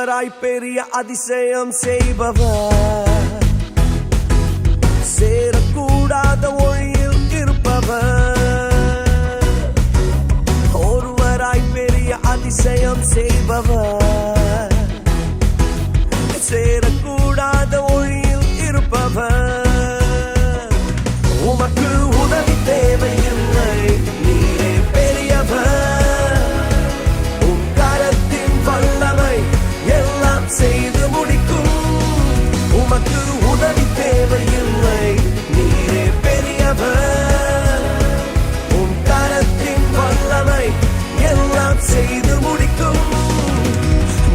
ஒருவராய் பெரிய அதிசயம் செய்பவர், சேரக்கூடாத ஒளியில் இருப்பவர். ஒருவராய் பெரிய அதிசயம் செய்பவர், சேரக்கூடாத ஒளியில் இருப்பவர். உமக்கு உதவி தேவையில்லை, நீரே பெரியவர். உம் கரத்தின் வல்லமை எல்லாம் செய்து முடிக்கும். உமக்கு உதவி தேவையில்லை, நீரே பெரியவர். உம் கரத்தின் வல்லமை எல்லாம் செய்து முடிக்கும்.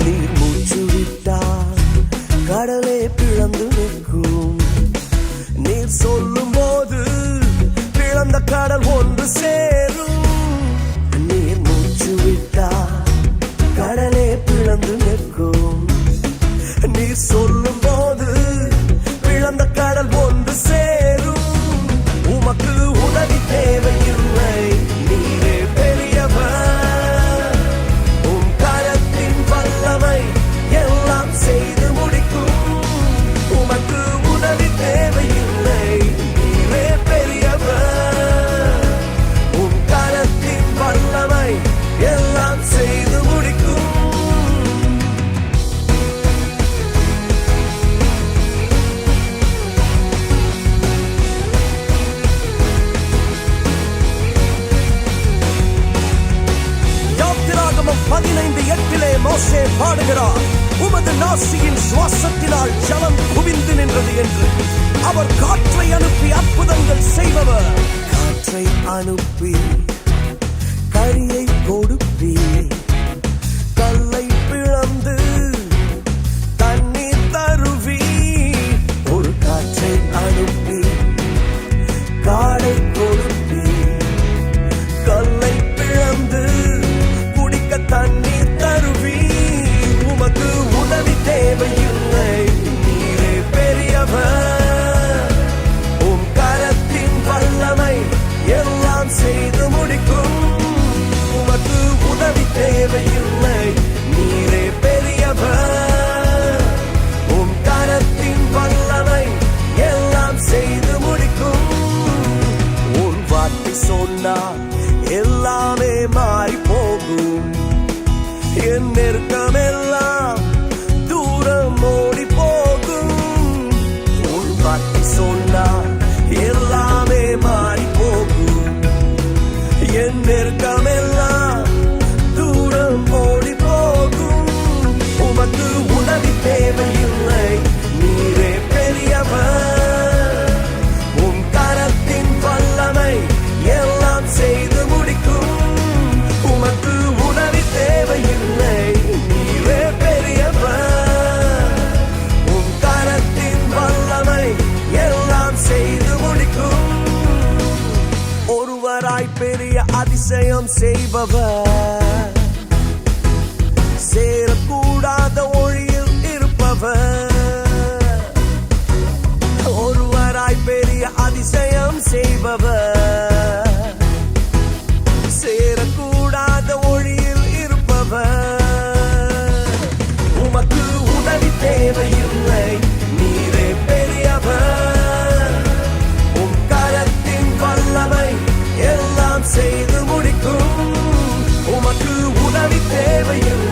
நீர் மூச்சு விட்டால் கடலே பிளந்து நிற்கும். நீர் சொல்லும் போது பிளந்த கடல் ஒன்று சேரும். நீர் மூச்சு விட்டால் கடலே பிளந்து நிற்கும். நீர் சொல்லும் போது பிளந்த கடல் ஒன்று சேரும். உமக்கு உதவி தேவையில்லை, நீரே பெரியவர். உம் கரத்தின் வல்லமை எல்லாம் செய்து முடிக்கும். உமக்கு உதவி தேவையில்லை, நீரே பெரியவர். உம் கரத்தின் வல்லமை எல்லாம் செய்து முடிக்கும். யாத்திராகமம் 15:8 மோசே பாடுகிறார், உமது நாசியின் சுவாசத்தினால் ஜலம் குவிந்து நின்றது என்று. அவர் காற்றை அனுப்பி அற்புதங்கள் செய்பவர். காற்றை அனுப்பி கரியை கொடுப்பி, கல்லை பிளந்து தண்ணீர் தருவி. ஒரு காற்றை அனுப்பி காடை கொடுப்பி, கல்லை பிளந்து குடிக்க தண்ணீர் தருவி. உமக்கு உதவி தேவையில்லை, நீரே பெரியவர். உம் கரத்தின் வல்லமை எல்லாம் செய்து முடிக்கும். உமக்கு உதவி தேவையில்லை, நீரே பெரியவர். உம் கரத்தின் வல்லமை எல்லாம் செய்து முடிக்கும். உன் வார்த்தை சொன்னால் எல்லாமே மாறி போகும். என் நெருக்கமெல்லாம் தூரம் ஓடி போகும். உன் வார்த்தை சொன்னால் எல்லாமே மாறி போகும். என் நெருக்கமெல்லாம் தூரம் ஓடி போகும். உமக்கு உதவி தேவையில்லை, நீரே பெரியவர். உம் கரத்தின் வல்லமை எல்லாம் செய்து முடிக்கும். உமக்கு உதவி தேவையில்லை, நீரே பெரியவர். உம் கரத்தின் வல்லமை எல்லாம் செய்து முடிக்கும். ஒருவராய் பெரிய அதிசயம் செய்பவர், சேரக்கூடாத ஒளியில் இருப்பவர். ஒருவராய் பெரிய அதிசயம் செய்பவர், சேரக்கூடாத ஒளியில் இருப்பவர். உமக்கு உதவி தேவையில்லை, நீரே பெரியவர். உம் கரத்தின் வல்லமை எல்லாம் செய்து முடிக்கும். உமக்கு உதவி தேவையில்லை,